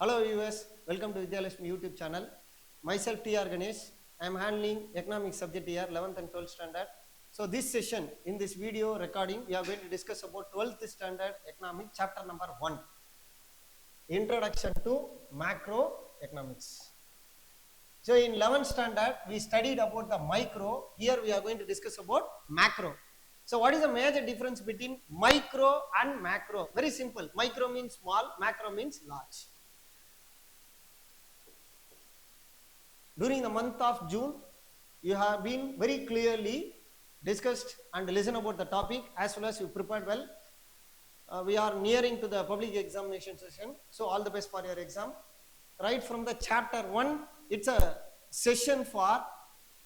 Hello viewers, welcome to Vidhyalakshmi YouTube channel. Myself T.R. Ganesh. I am handling economics subject here, 11th and 12th standard. So this session, in this video recording, we are going to discuss about 12th standard economics, chapter number 1. Introduction to Macroeconomics. So in 11th standard, we studied about the micro. Here we are going to discuss about macro. So what is the major difference between micro and macro? Very simple. Micro means small, macro means large. During the month of June, you have been very clearly discussed and listened about the topic, as well as you prepared well. We are nearing to the public examination session, so all the best for your exam. Right from the chapter 1, it's a session for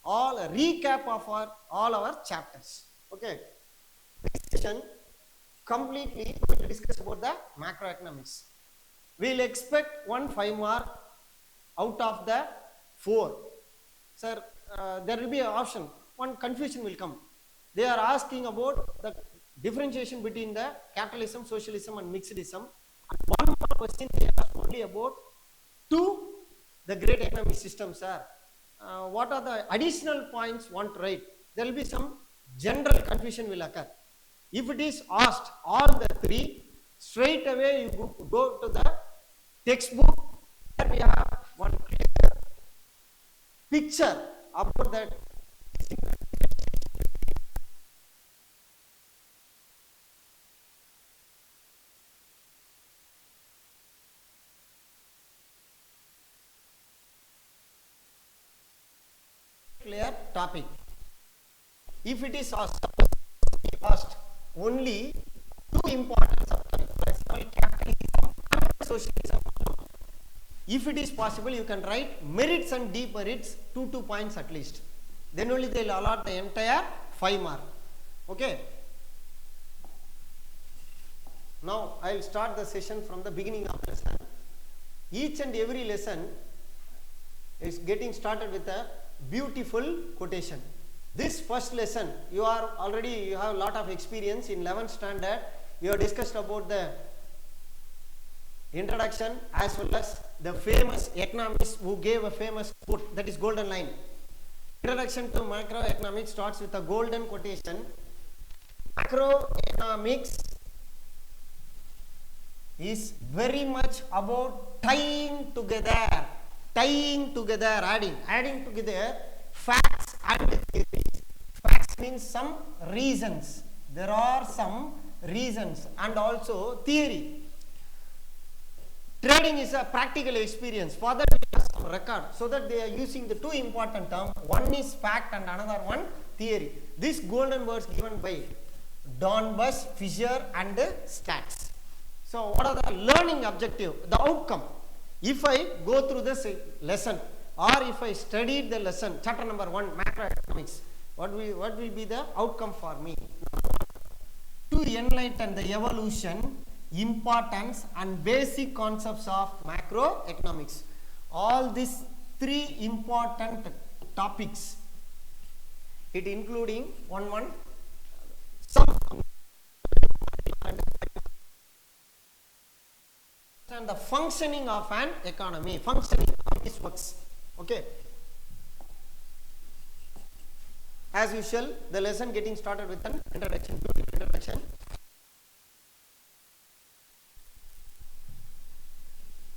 all, a recap of all our chapters. Okay, this session completely going to discuss about the macroeconomics. We will expect 1 5 mark out of the 4. Sir, there will be an option, one confusion will come. They are asking about the differentiation between the capitalism, socialism and mixedism. And one more question they ask only about the great economic systems, sir. What are the additional points want to write? There will be some general confusion will occur. If it is asked all the 3, straight away you go to the textbook. There we have one clear picture about that. Clear topic. If it is asked only 2 important subjects, for example, capitalism and socialism. If it is possible, you can write merits and demerits, 2 points at least. Then only they will allot the entire 5 mark. Okay. Now I will start the session from the beginning of the lesson. Each and every lesson is getting started with a beautiful quotation. This first lesson, you have a lot of experience in 11th standard. You have discussed about the introduction as well as the famous economist who gave a famous quote, that is golden line. Introduction to macroeconomics starts with a golden quotation. Macroeconomics is very much about tying together, adding together facts and theories. Facts means some reasons. There are some reasons and also theory. Trading is a practical experience. For that we have some record. So that they are using the 2 important terms. One is fact and another one theory. This golden words given by Donbus, Fisher and Stacks. So what are the learning objective? The outcome. If I go through this lesson or if I studied the lesson, chapter number 1, macroeconomics, what will be the outcome for me? To enlighten the evolution, importance and basic concepts of macroeconomics. All these 3 important topics, it including some and the functioning of an economy, functioning of its works. Okay. As usual, the lesson getting started with an introduction.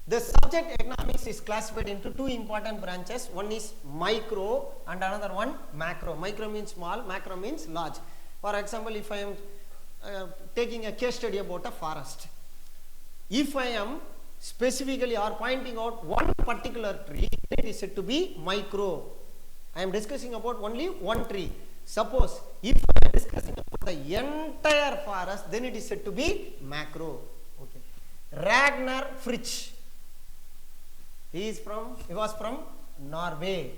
The subject economics is classified into 2 important branches. One is micro and another one macro. Micro means small, macro means large. For example, if I am taking a case study about a forest, if I am specifically or pointing out one particular tree, it is said to be micro. I am discussing about only one tree. Suppose if I am discussing about the entire forest, then it is said to be macro. Okay. Ragnar Fritsch, he was from Norway.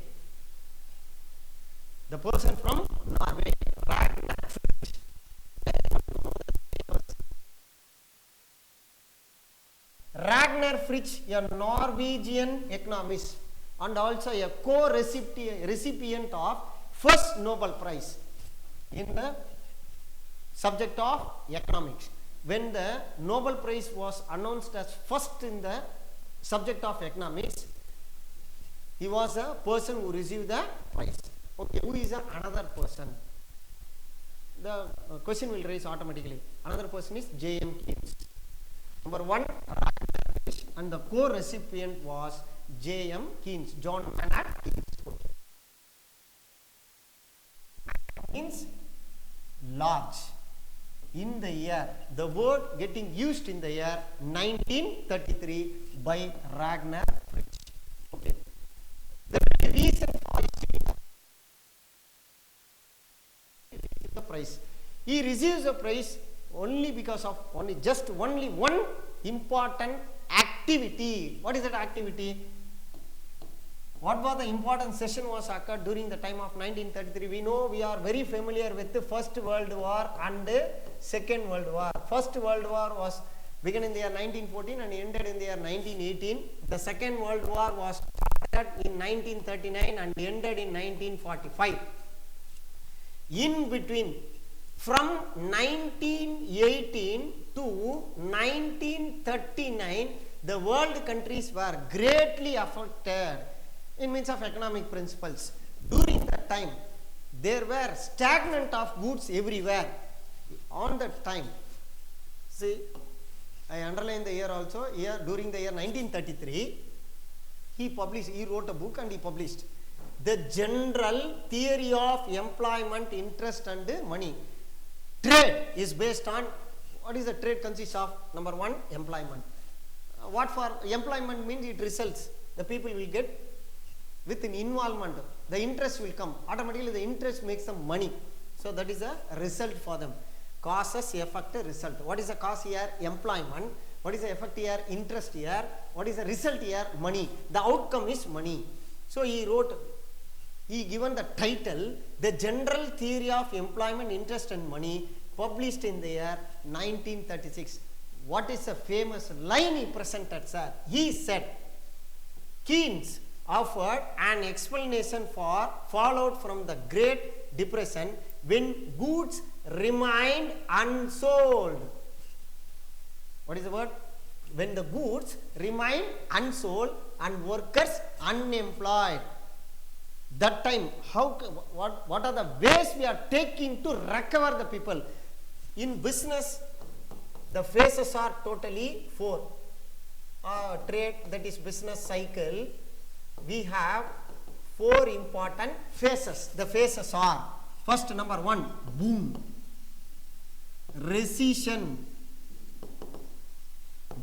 The person from Norway, Ragnar Fritsch. Ragnar Fritsch, a Norwegian economist and also a co-recipient of first Nobel Prize in the subject of economics. When the Nobel Prize was announced as first in the subject of economics. He was a person who received the prize. Okay, who is another person? The question will raise automatically. Another person is J.M. Keynes. Number 1, and the co-recipient was J.M. Keynes, John Maynard Keynes. Means large. In the year, the word getting used in the year 1933 by Ragnar Fritsch. Okay. The reason for the prize. He receives the prize only because of only one important activity. What is that activity? What was the important session was occurred during the time of 1933? We know, we are very familiar with the First World War and the Second World War. First World War was began in the year 1914 and ended in the year 1918. The Second World War was started in 1939 and ended in 1945. In between, from 1918 to 1939, the world countries were greatly affected in means of economic principles. During that time, there were stagnant of goods everywhere. On that time, see, I underline the year also. Here during the year 1933, he wrote a book and he published The General Theory of Employment, Interest and Money. Trade is based on, what is the trade consists of? Number 1, employment. What for employment means? It results. The people will get with an involvement. The interest will come. Automatically the interest makes them money. So that is a result for them. Causes, effect, result. What is the cause here? Employment. What is the effect here? Interest here. What is the result here? Money. The outcome is money. So he given the title, The General Theory of Employment, Interest and Money, published in the year 1936. What is a famous line he presented, sir? He said, Keynes offered an explanation for fallout from the Great Depression when goods remained unsold. What is the word? When the goods remain unsold and workers unemployed. That time, what are the ways we are taking to recover the people? In business, the phases are totally 4. Trade, that is business cycle, we have 4 important phases. The phases are, first, number 1, boom, recession,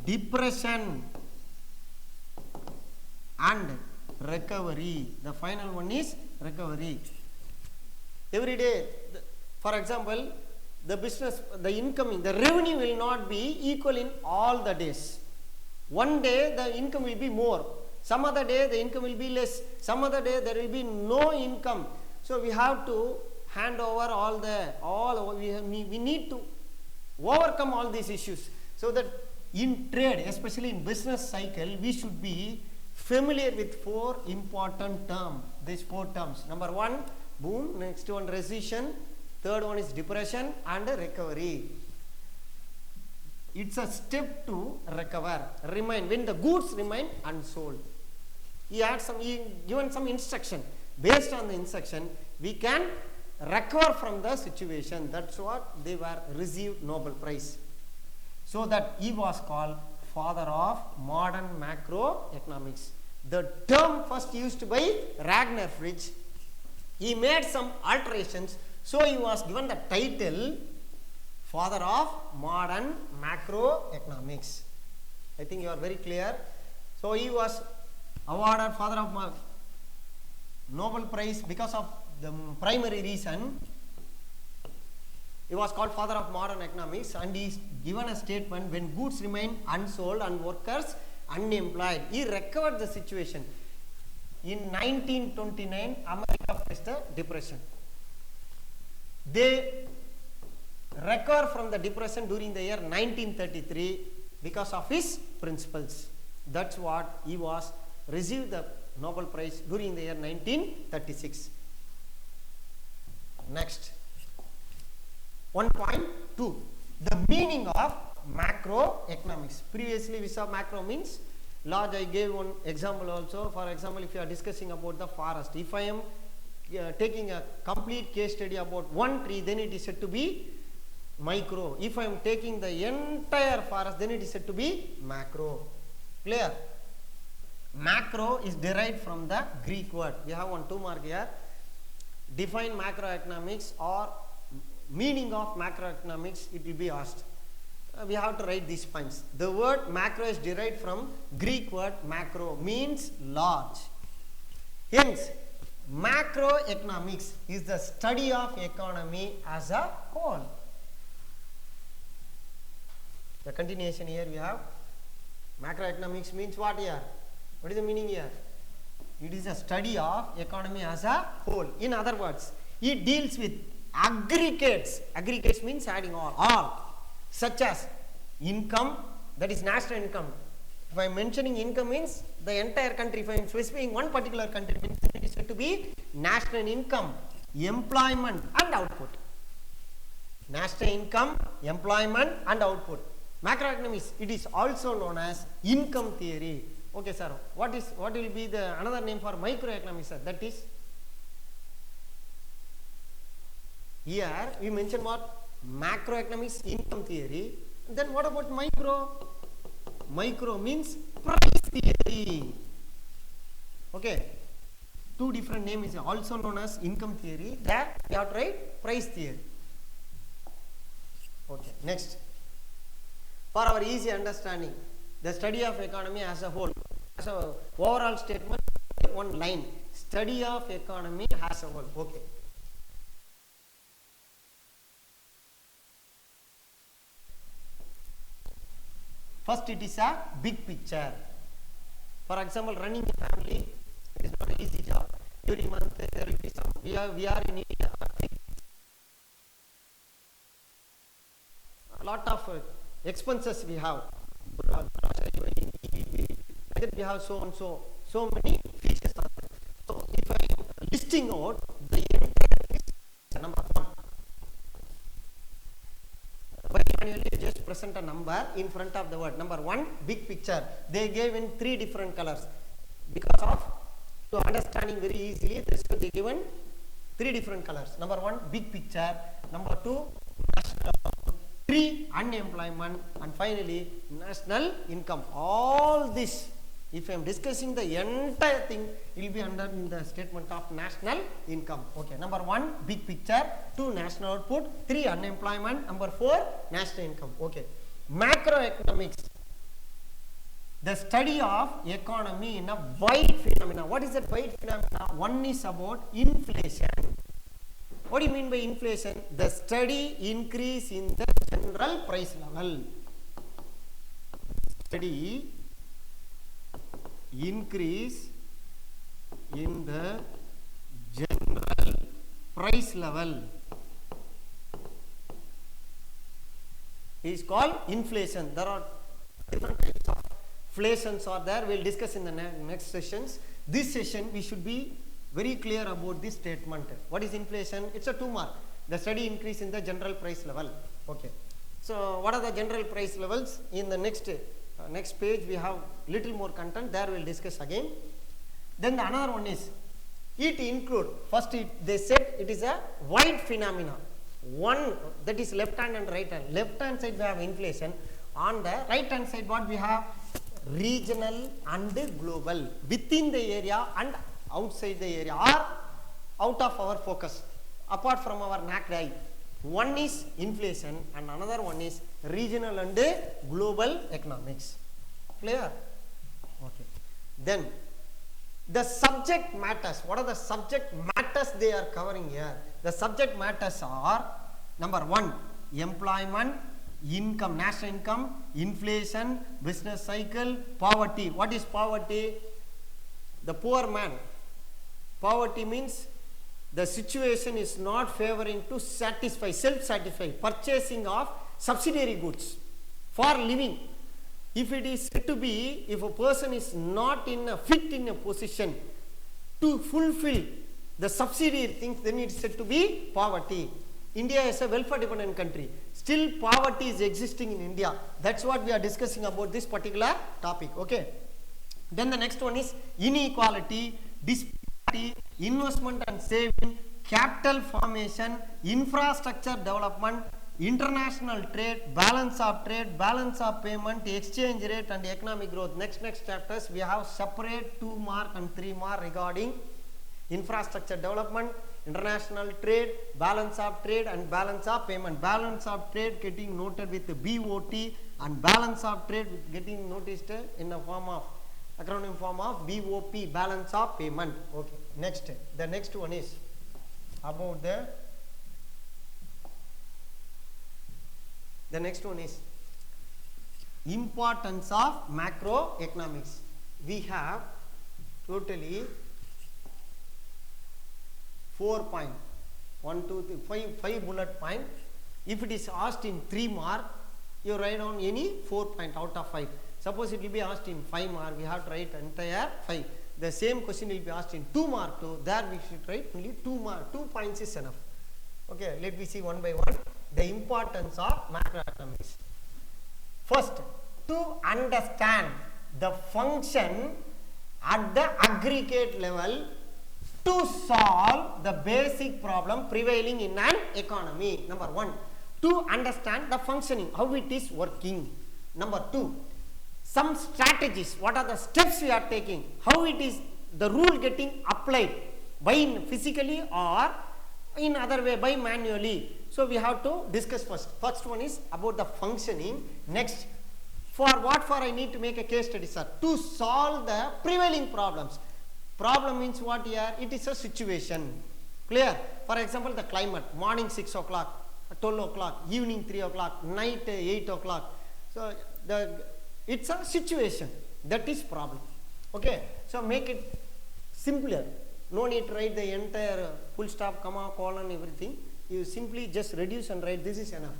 depression and recovery. The final one is recovery. Every day, for example, the business, the incoming, the revenue will not be equal in all the days. One day the income will be more, some other day the income will be less, some other day there will be no income. So we have to hand over we need to overcome all these issues. So that in trade, especially in business cycle, we should be familiar with 4 important terms. These 4 terms. Number 1, boom. Next one, recession. Third one is depression and recovery. It's a step to recover. When the goods remain unsold. He given some instruction. Based on the instruction, we can recover from the situation. That's what they were received Nobel Prize. So that he was called father of modern macroeconomics. The term first used by Ragnar Fritsch, he made some alterations, so he was given the title father of modern macroeconomics. I think you are very clear. So he was awarded father of Nobel Prize because of the primary reason. He was called father of modern economics, and he is given a statement, when goods remain unsold and workers unemployed. He recovered the situation. In 1929, America faced a depression. They recovered from the depression during the year 1933 because of his principles. That's what he was received the Nobel Prize during the year 1936. Next. 1.2, the meaning of macroeconomics. Previously we saw macro means Large, I gave one example also. For example, if you are discussing about the forest, if I am taking a complete case study about one tree, then it is said to be micro. If I am taking the entire forest, then it is said to be macro. Clear? Macro is derived from the Greek word. We have one 2 mark here. Define macroeconomics or meaning of macroeconomics, it will be asked. We have to write these points. The word macro is derived from Greek word macro, means large. Hence, macroeconomics is the study of economy as a whole. The continuation here we have macroeconomics means what here? What is the meaning here? It is a study of economy as a whole. In other words, it deals with aggregates. Aggregates means adding all. Such as income, that is national income. If I am mentioning income means the entire country. If I am specifying one particular country, means it is said to be national income, employment and output. National income, employment and output. Macroeconomics, it is also known as income theory. Okay, sir. What will be the another name for microeconomics, sir? That is, here we mentioned what? Macroeconomics, income theory. Then what about micro? Micro means price theory. Okay, 2 different names, also known as income theory. There we have to write price theory. Okay, next. For our easy understanding, the study of economy as a whole. As a overall statement, one line. Study of economy as a whole. Okay. First, it is a big picture. For example, running a family, it is not an easy job. Every month there will be some. We are in India. A lot of expenses we have. We have so many features. So if I am listing out the entire list, number 1. But manually just present a number in front of the word. Number 1, big picture. They gave in 3 different colors. Because of to understanding very easily, so they given 3 different colors. Number 1, big picture. Number 2, national. 3, unemployment. And finally, national income. All this, if I am discussing the entire thing, it will be under the statement of national income. Okay, number 1, big picture. 2, national output. 3, unemployment. Number 4, national income. Okay, macroeconomics, the study of economy in a wide phenomena. What is that wide phenomena? One is about inflation. What do you mean by inflation? The steady increase in the general price level. Steady increase in the general price level is called inflation. There are different types of inflations are there. We will discuss in the next sessions. This session we should be very clear about this statement. What is inflation? It's a 2 mark. The steady increase in the general price level. Okay. So what are the general price levels? In the next page we have little more content. There we will discuss again. Then the another one is, it include, first they said it is a wide phenomena. One, that is left hand and right hand. Left hand side we have inflation. On the right hand side what we have? Regional and global. Within the area and outside the area, or out of our focus, apart from our naked eye. One is inflation and another one is regional and global economics. Clear? Okay. Then the subject matters. What are the subject matters they are covering here? The subject matters are, number 1, employment, income, national income, inflation, business cycle, poverty. What is poverty? The poor man. Poverty means the situation is not favoring to satisfy, self-satisfy, purchasing of subsidiary goods for living. If it is said to be, if a person is not fit in a position to fulfill the subsidiary things, then it is said to be poverty. India is a welfare dependent country. Still poverty is existing in India. That's what we are discussing about this particular topic. Okay. Then the next one is inequality, disparity, investment and saving, capital formation, infrastructure development, international trade, balance of payment, exchange rate and economic growth. Next chapters we have separate 2 mark and 3 mark regarding infrastructure development, international trade, balance of trade and balance of payment. Balance of trade getting noted with the BOT and balance of trade getting noticed in the form of acronym form of BOP, balance of payment. Okay, next, the next one is about the next one is importance of macroeconomics. We have totally 4 point, 1, 2, 3, 5 bullet point. If it is asked in 3 mark, you write down any 4 point out of 5. Suppose it will be asked in 5 mark, we have to write entire 5. The same question will be asked in 2 mark too. There we should write only 2 mark. 2 points is enough. Okay, let me see one by one. The importance of macroeconomics. First, to understand the function at the aggregate level to solve the basic problem prevailing in an economy. Number 1, to understand the functioning, how it is working. Number 2, some strategies, what are the steps we are taking, how it is the rule getting applied by physically or in other way by manually. So we have to discuss first. First one is about the functioning. Next, for I need to make a case study, sir, to solve the prevailing problems. Problem means what here? It is a situation. Clear? For example, the climate, morning 6 o'clock, 12 o'clock, evening 3 o'clock, night 8 o'clock. So it's a situation. That is problem. Okay. So make it simpler. No need to write the entire full stop, comma, colon, everything. You simply just reduce and write, this is enough.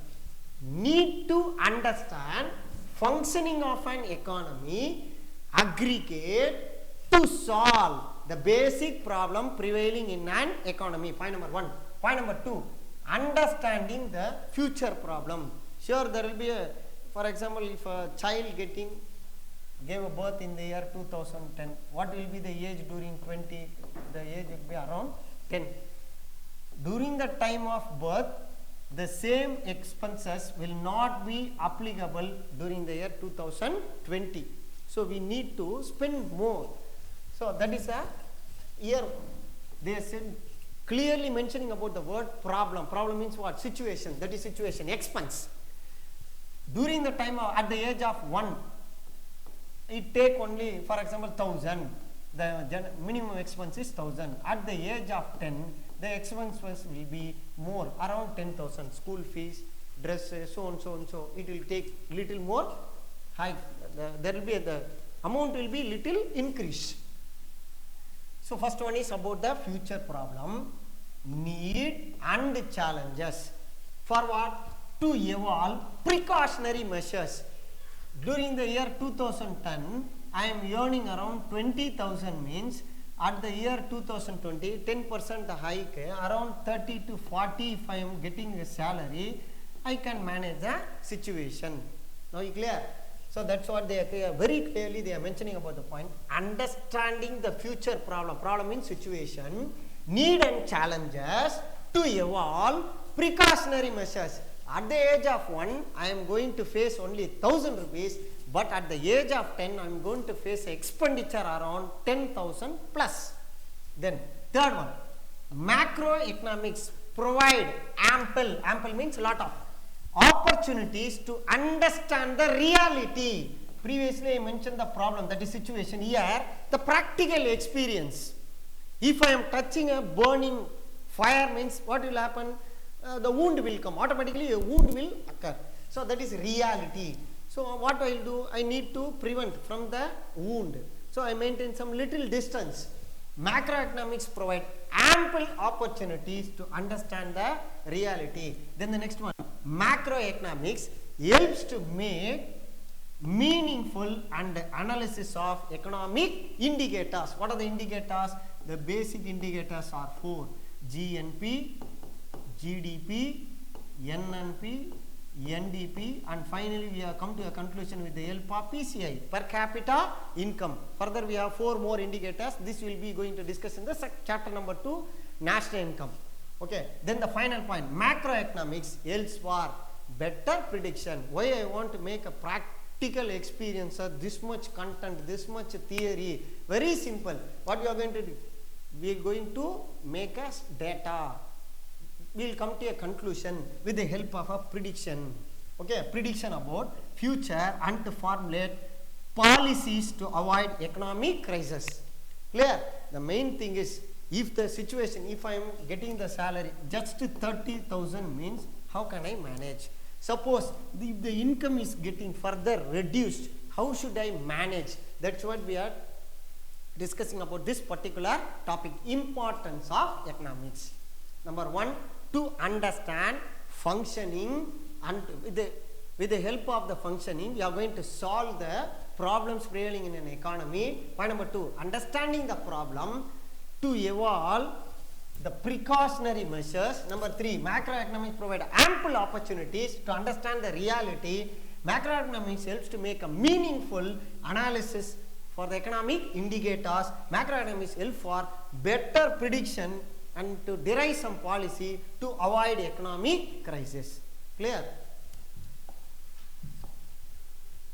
Need to understand functioning of an economy, aggregate to solve the basic problem prevailing in an economy. Point number 1. Point number 2, understanding the future problem. Sure, there will be a, for example, if a child gave a birth in the year 2010, what will be the age during 20? The age will be around 10. During the time of birth, the same expenses will not be applicable during the year 2020. So we need to spend more. So that is a here they said clearly mentioning about the word problem. Problem means what? Situation. That is situation. Expense. During the time of, at the age of 1, it take only, for example, 1,000. The minimum expense is 1,000. At the age of 10, the expenses will be more, around 10,000. School fees, dresses, so on, so on, so. It will take little more high. There will be the amount will be little increase. So first one is about the future problem, need and challenges. For what? To evolve precautionary measures. During the year 2010, I am earning around 20,000 means at the year 2020, 10% hike, around 30 to 40 if I am getting a salary, I can manage the situation. Now you clear? So that's what they are very clearly they are mentioning about the point. Understanding the future problem. Problem means situation, need and challenges to evolve precautionary measures. At the age of 1, I am going to face only 1,000 rupees, but at the age of 10, I am going to face expenditure around 10,000 plus. Then third one, macroeconomics provide ample means lot of opportunities to understand the reality. Previously I mentioned the problem, that is situation. Here the practical experience. If I am touching a burning fire means what will happen? The wound will come, automatically a wound will occur. So that is reality. So what I will do? I need to prevent from the wound. So I maintain some little distance. Macroeconomics provide ample opportunities to understand the reality. Then the next one, macroeconomics helps to make meaningful and analysis of economic indicators. What are the indicators? The basic indicators are 4: GNP, GDP, NNP, NDP, and finally we have come to a conclusion with the help of PCI, per capita income. Further we have 4 more indicators. This will be going to discuss in the chapter number 2, national income. Okay. Then the final point, macroeconomics helps for better prediction. Why I want to make a practical experience of this much content, this much theory? Very simple. What we are going to do? We are going to make us data. We will come to a conclusion with the help of a prediction. Okay, prediction about future and to formulate policies to avoid economic crisis. Clear? The main thing is, if the situation, if I am getting the salary just 30,000 means, how can I manage? Suppose if the income is getting further reduced, how should I manage? That's what we are discussing about this particular topic, importance of economics. Number 1, to understand functioning, and with the help of the functioning we are going to solve the problems prevailing in an economy. Point number 2, understanding the problem to evolve the precautionary measures. Number 3, macroeconomics provide ample opportunities to understand the reality. Macroeconomics helps to make a meaningful analysis for the economic indicators. Macroeconomics help for better prediction and to derive some policy to avoid economic crisis. Clear?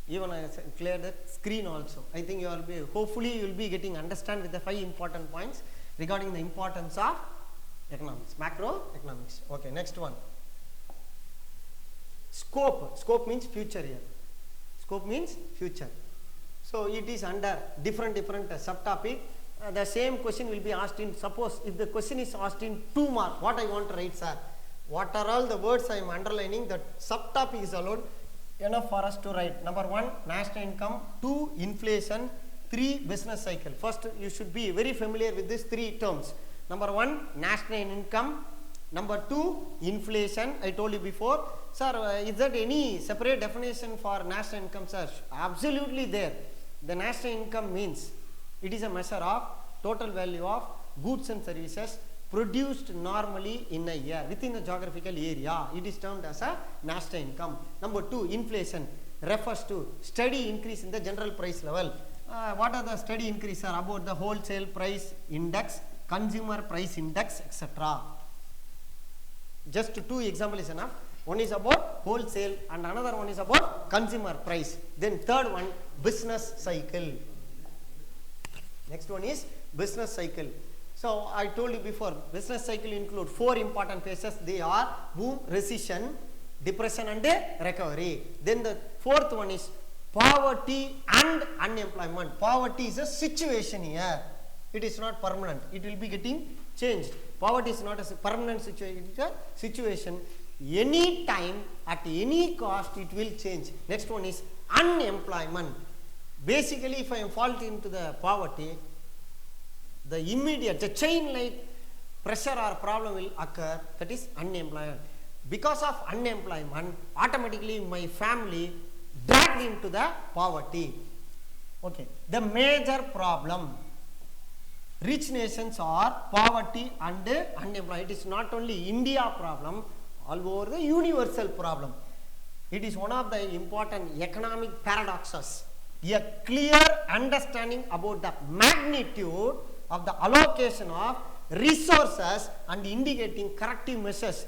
Even I clear the screen also. I think you will be, hopefully you will be getting understand with the 5 important points regarding the importance of economics, macroeconomics. Okay, next one. Scope. Scope means future here. Scope means future. So it is under different subtopic. The same question will be asked in, suppose if the question is asked in 2 marks, what I want to write, sir? What are all the words I am underlining? That subtopic is alone enough for us to write. Number 1, national income. 2, inflation. 3, business cycle. First, you should be very familiar with these 3 terms. Number 1, national income. Number 2, inflation. I told you before. Sir, is there any separate definition for national income, sir? Absolutely there. The national income means it is a measure of total value of goods and services produced normally in a year within a geographical area. It is termed as a national income. Number 2, inflation refers to steady increase in the general price level. What are the steady increase? Are about the wholesale price index, consumer price index, etc. Just 2 examples is enough. One is about wholesale and another one is about consumer price. Then third one, business cycle. Next one is business cycle. So I told you before, business cycle include 4 important phases. They are boom, recession, depression and recovery. Then the 4th one is poverty and unemployment. Poverty is a situation here. It is not permanent. It will be getting changed. Poverty is not a permanent situation. It is a situation. Any time, at any cost, it will change. Next one is unemployment. Basically, if I am falling into the poverty, the immediate, the chain-like pressure or problem will occur, that is unemployment. Because of unemployment, automatically my family dragged into the poverty. Okay. The major problem, rich nations are poverty and unemployment. It is not only India problem, all over the universal problem. It is one of the important economic paradoxes. A clear understanding about the magnitude of the allocation of resources and indicating corrective measures.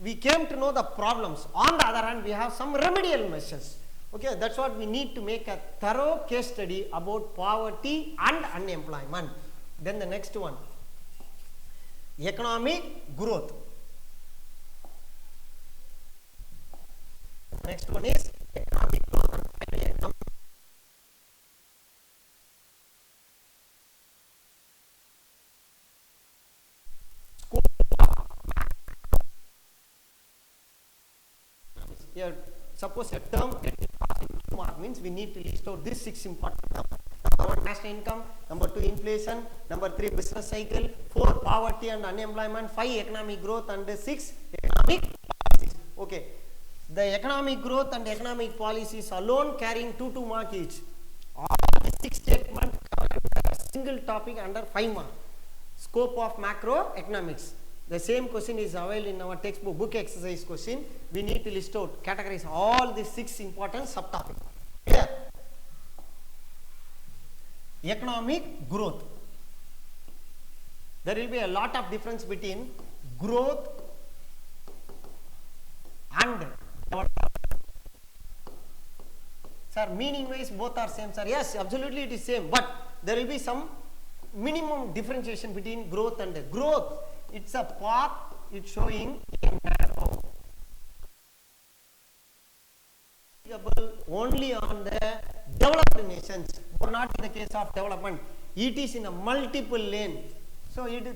We came to know the problems. On the other hand, we have some remedial measures. Okay, that's what we need to make a thorough case study about poverty and unemployment. Then the next one, economic growth. Next one is economic growth and finally economic. Here, suppose a term means we need to list out these 6 important terms. Number 1, national income. Number 2, inflation. Number 3, business cycle. 4, poverty and unemployment. 5, economic growth, and 6, economic policies. Okay. The economic growth and economic policies alone carrying 2 marks each. All the 6 statements covered a single topic under 5 marks. Scope of macroeconomics. The same question is available in our textbook, book exercise question. We need to list out, categorize all these 6 important subtopics. Clear? Economic growth. There will be a lot of difference between growth and development. Sir, meaning wise both are same, sir. Yes, absolutely it is same, but there will be some minimum differentiation between growth and growth. It's a path, it's showing a narrow. Only on the developed nations, or not in the case of development. It is in a multiple lane. So it is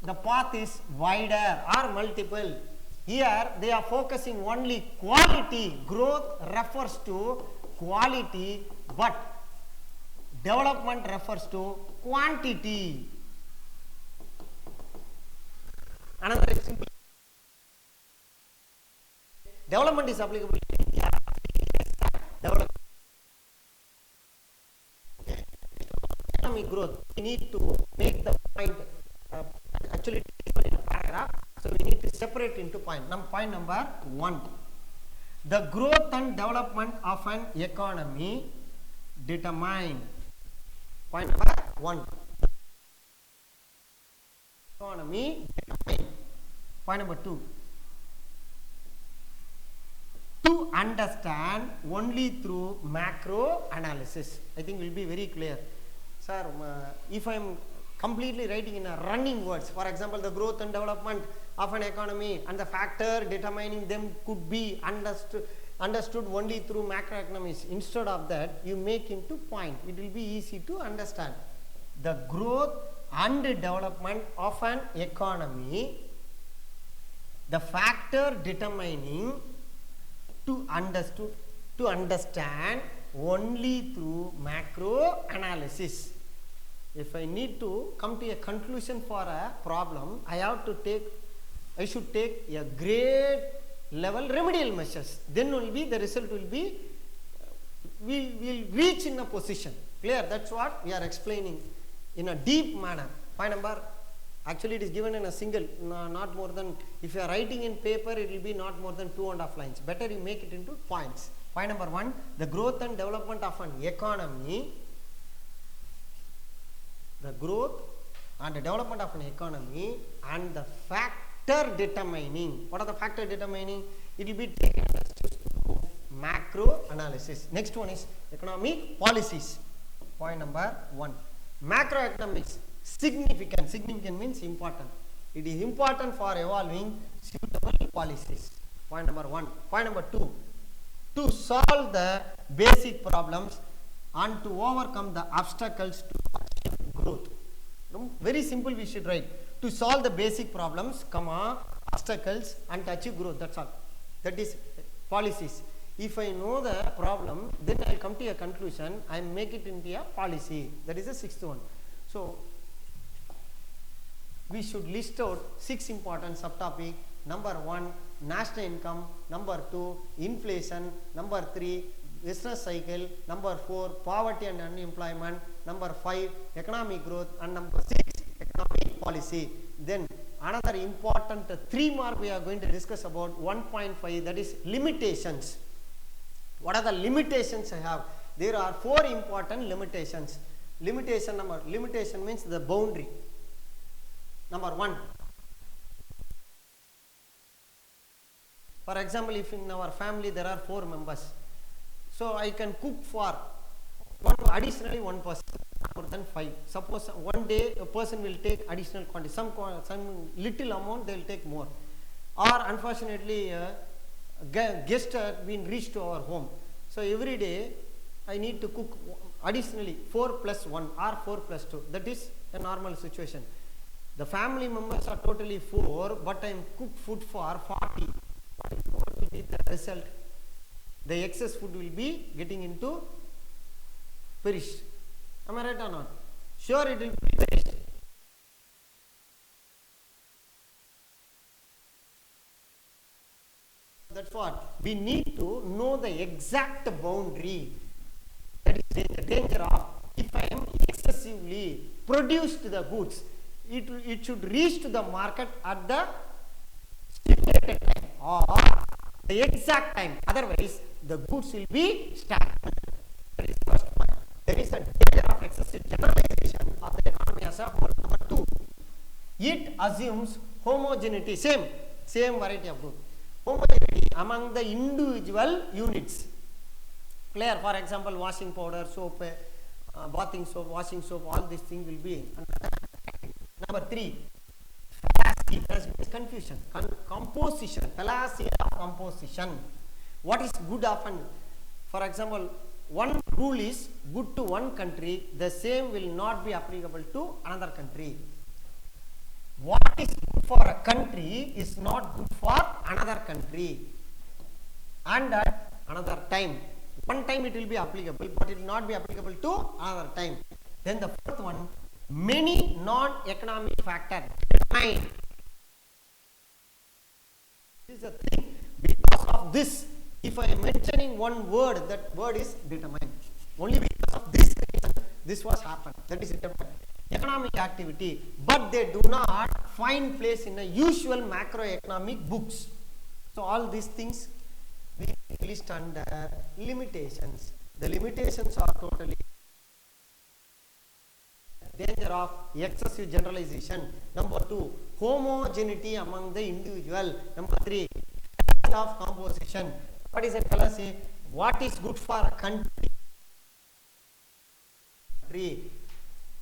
the path is wider or multiple. Here they are focusing only quality. Growth refers to quality, but development refers to quantity. Another example. Development is applicable in India. Development. Okay. Economic growth. We need to make the point. Actually, it is in a paragraph. So we need to separate into point. Point number 1. The growth and development of an economy determine. Point number 1. Economy determine. Point number 2. To understand only through macro analysis. I think will be very clear. Sir, if I am completely writing in a running words, for example, the growth and development of an economy and the factor determining them could be understood only through macroeconomics. Instead of that, you make into point. It will be easy to understand. The growth and development of an economy, the factor determining to understand only through macro analysis. If I need to come to a conclusion for a problem, I should take a grade level remedial measures. Then only the result will be, we'll reach in a position. Clear? That's what we are explaining in a deep manner. Point number, actually it is given in a single, not more than, if you are writing in paper, it will be not more than 2.5 lines. Better you make it into points. Point number 1, the growth and development of an economy, the growth and the development of an economy and the factor determining. What are the factor determining? It will be taken as macro analysis. Next one is economic policies. Point number 1. Macroeconomics. Significant. Significant means important. It is important for evolving suitable policies. Point number 1. Point number 2. To solve the basic problems and to overcome the obstacles to achieve growth. Very simple we should write. To solve the basic problems, obstacles and to achieve growth. That's all. That is policies. If I know the problem, then I will come to a conclusion and make it into a policy. That is the 6th one. So we should list out 6 important subtopics. Number 1, national income. Number 2, inflation. Number 3, business cycle. Number 4, poverty and unemployment. Number 5, economic growth. And number 6, economic policy. Then another important 3 mark we are going to discuss about 1.5, that is limitations. What are the limitations I have? There are 4 important limitations. Limitation means the boundary. Number 1. For example, if in our family there are 4 members, so I can cook for additionally 1 person, more than 5. Suppose one day a person will take additional quantity, some little amount they will take more, or unfortunately guest have been reached to our home. So every day I need to cook additionally 4 plus 1 or 4 plus 2. That is a normal situation. The family members are totally 4, but I am cooked food for 40. What will be the result? The excess food will be getting into perished. Am I right or not? Sure, it will be perished. That's what we need to know, the exact boundary. That is the danger of, if I am excessively produced the goods, it should reach to the market at the stipulated time or the exact time, otherwise the goods will be stagnant. That is first point. There is a danger of excessive generalization of the economy as a whole. Number 2, it assumes homogeneity, same variety of goods, homogeneity among the individual units. Clear? For example, washing powder, soap, bathing soap, washing soap, all these things will be. Number 3, fallacy, there is confusion, composition, fallacy of composition. What is good often? For example, one rule is good to one country, the same will not be applicable to another country. What is good for a country is not good for another country, and at another time. One time it will be applicable, but it will not be applicable to another time. Then the fourth one, many non-economic factors determine. This is the thing. Because of this, if I am mentioning one word, that word is determined. Only because of this reason, this was happened. That is determined. Economic activity, but they do not find place in the usual macroeconomic books. So all these things we list under limitations. The limitations are totally danger of excessive generalization. Number 2, homogeneity among the individual. Number 3, of composition. What is a fallacy? What is good for a country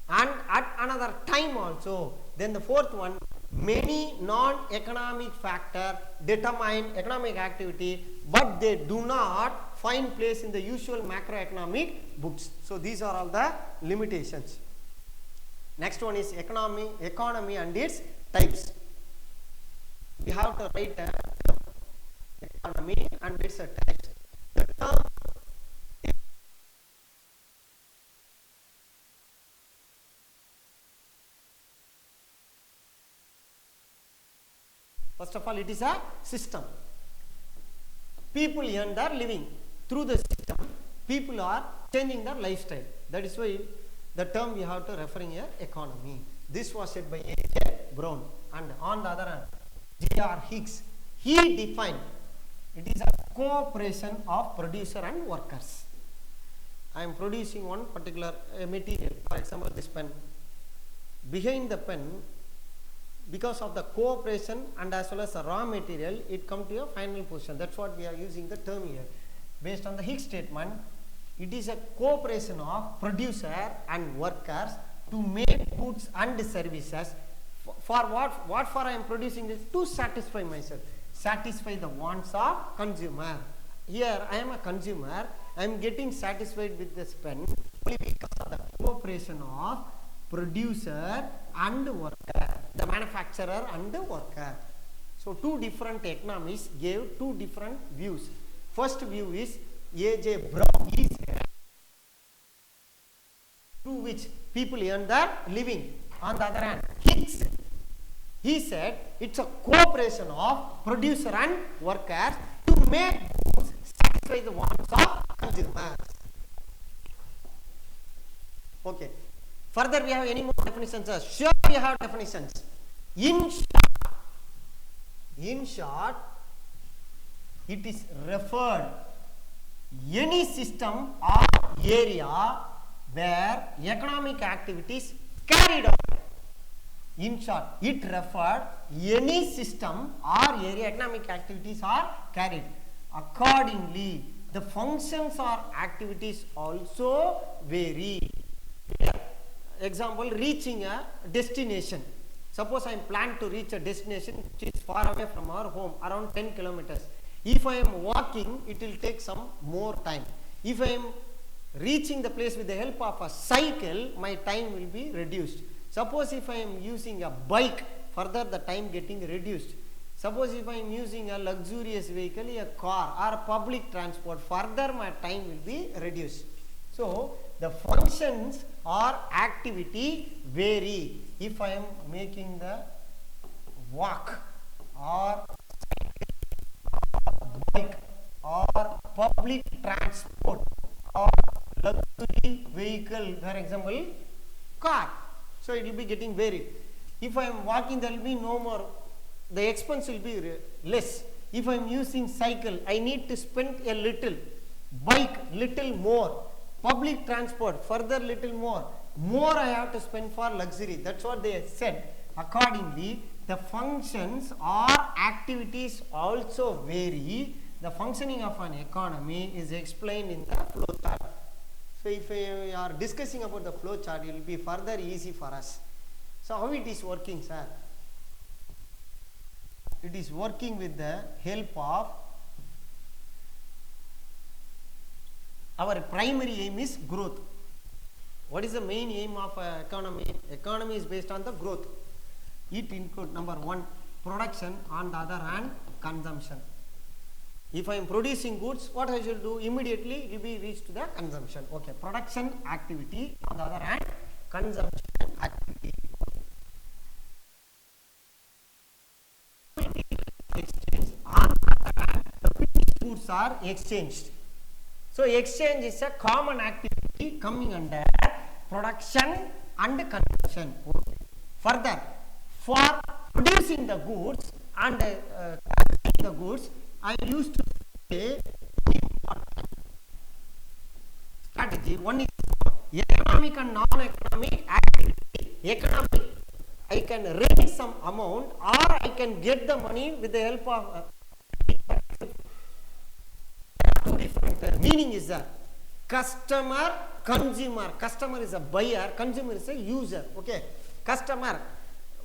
and at another time also. Then the fourth one, many non-economic factors determine economic activity, but they do not find place in the usual macroeconomic books. So these are all the limitations. Next one is economy and its types. We have to write economy and its types. The term first of all, it is a system. People earn their living. Through the system, people are changing their lifestyle. That is why the term we have to referring here, economy. This was said by A.J. Brown. And on the other hand, J.R. Hicks, he defined it is a cooperation of producer and workers. I am producing one particular material, for example, this pen. Behind the pen, because of the cooperation and as well as the raw material, it comes to a final position. That's what we are using the term here. Based on the Hicks statement, it is a cooperation of producer and workers to make goods and services. For what for I am producing this? To satisfy myself, satisfy the wants of consumer. Here I am a consumer, I am getting satisfied with this pen only because of the cooperation of producer and worker, the manufacturer and the worker. So two different economists gave two different views. First view is A.J. Brown. He said through which people earn their living. On the other hand, Hicks, he said it's a cooperation of producer and workers to make goods satisfy the wants of consumers. Okay. Further, we have any more definitions? Sure, we have definitions. In short, it is referred any system or area where economic activities carried out. In short, it referred any system or area economic activities are carried. Accordingly, the functions or activities also vary. Example, reaching a destination. Suppose I am planned to reach a destination which is far away from our home, around 10 kilometers. If I am walking, it will take some more time. If I am reaching the place with the help of a cycle, my time will be reduced. Suppose if I am using a bike, further the time getting reduced. Suppose if I am using a luxurious vehicle, a car or a public transport, further my time will be reduced. So the functions or activity vary. If I am making the walk or bike or public transport or luxury vehicle, for example, car. So it will be getting varied. If I am walking, there will be no more, the expense will be less. If I am using cycle, I need to spend a little, bike little more, public transport further little more I have to spend for luxury. That's what they said. Accordingly, the functions or activities also vary. The functioning of an economy is explained in the flow chart. So if we are discussing about the flow chart, it will be further easy for us. So how it is working, sir? It is working with the help of our primary aim is growth. What is the main aim of economy? Economy is based on the growth. It includes number one, production, on the other hand, consumption. If I am producing goods, what I should do? Immediately it will be reached to the consumption. Okay, production activity, on the other hand, consumption activity. Exchange. On the other hand, the finished goods are exchanged. So exchange is a common activity coming under production and consumption. Okay. Further, for producing the goods and consuming the goods, I used to say strategy. One is economic and non-economic activity. Economic, I can raise some amount or I can get the money with the help of two different meaning is that customer, consumer. Customer is a buyer, consumer is a user. Okay, customer.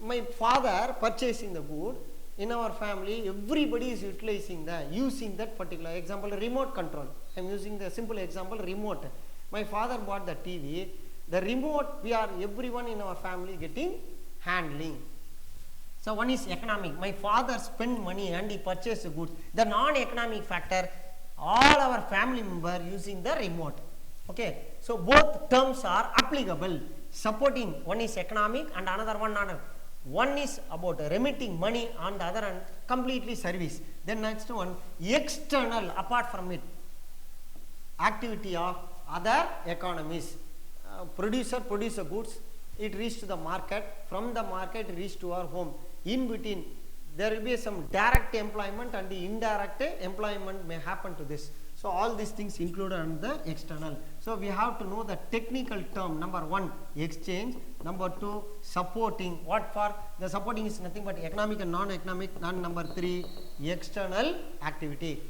My father purchasing the good. In our family, everybody is utilizing using that particular example, remote control. I am using the simple example, remote. My father bought the TV. The remote, we are everyone in our family getting handling. So one is economic. My father spent money and he purchased the goods. The non-economic factor, all our family member using the remote. Okay, so both terms are applicable. Supporting, one is economic and another one non. One is about remitting money, on the other hand completely service. Then next one, external, apart from it, activity of other economies. Producer produce the goods, it reach to the market, from the market it reach to our home. In between there will be some direct employment and the indirect employment may happen to this. So all these things included under the external. So we have to know the technical term. Number one, exchange. Number two, supporting. What for? The supporting is nothing but economic and non-economic. And number three, external activity.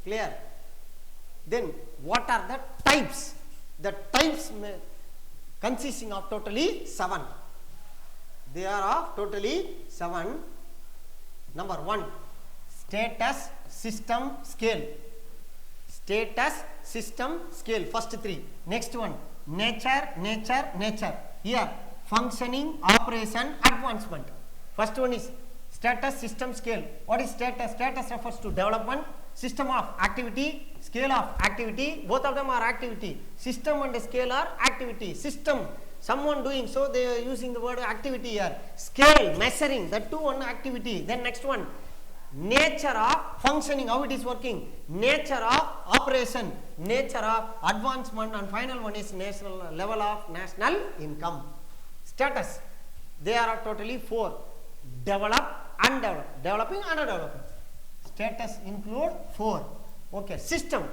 Clear? Then what are the types? The types consisting of totally 7. They are of totally 7. Number one, status, system, scale. Status, system, scale, first 3. Next one, nature, nature, nature. Here, functioning, operation, advancement. First one is status, system, scale. What is status? Status refers to development. System of activity, scale of activity, both of them are activity. System and scale are activity. System, someone doing, so they are using the word activity here. Scale, measuring, that too one activity. Then next one, nature of functioning, how it is working. Nature of operation, nature of advancement, and final one is national level of national income. Status, they are totally 4. Develop, undevelop, developing, underdeveloping. Status include 4. Okay, system,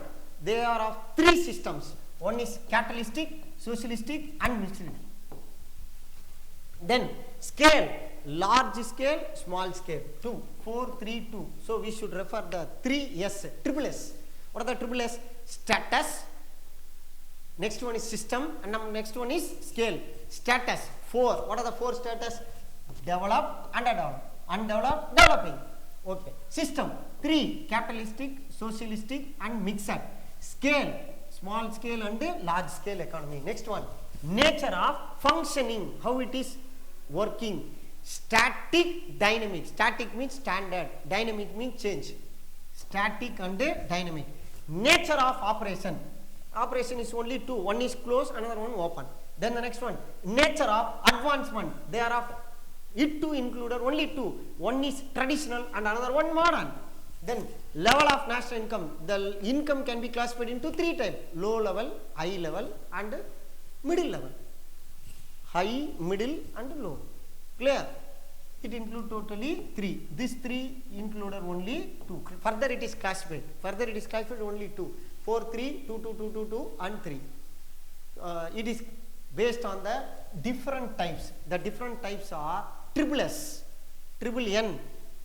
they are of 3 systems. One is capitalistic, socialistic, and mixed. Then scale, large scale, small scale. 2, 4, 3, 2. So we should refer the 3 S, triple S. What are the triple S? Status. Next one is system, and next one is scale. Status 4. What are the 4 status? Develop, underdevelop, undeveloped, developing. Okay. System 3, capitalistic, socialistic, and mixed. Scale, small scale and large scale economy. Next one, nature of functioning, how it is working. Static, dynamic. Static means standard, dynamic means change. Static and dynamic. Nature of operation. Operation is only 2. One is closed, another one open. Then the next one, nature of advancement. They are of it too included only 2. One is traditional and another one modern. Then level of national income. The income can be classified into 3 types: low level, high level, and middle level. high, middle and low. Clear? It includes totally 3. This 3 included only 2. Further it is classified. Further it is classified only 2. 4, 3, 2, 2, 2, 2, 2 and 3. It is based on the different types. The different types are triple S, triple N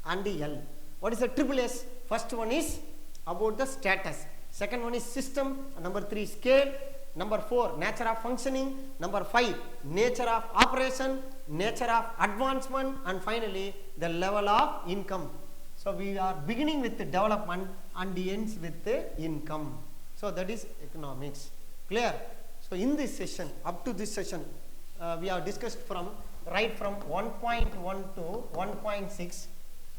and L. What is the triple S? First one is about the status. Second one is system. Number 3 scale. Number 4 nature of functioning. Number 5 nature of operation, nature of advancement, and finally the level of income. So we are beginning with the development and ends with the income. So that is economics. Clear? So in this session, up to this session, we have discussed right from 1.1 to 1.6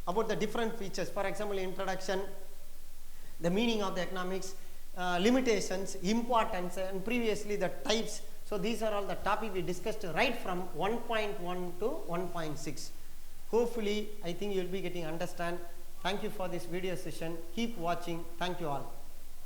about the different features. For example, introduction, the meaning of the economics, limitations, importance, and previously the types. So these are all the topics we discussed right from 1.1 to 1.6. Hopefully, I think you will be getting understand. Thank you for this video session. Keep watching. Thank you all.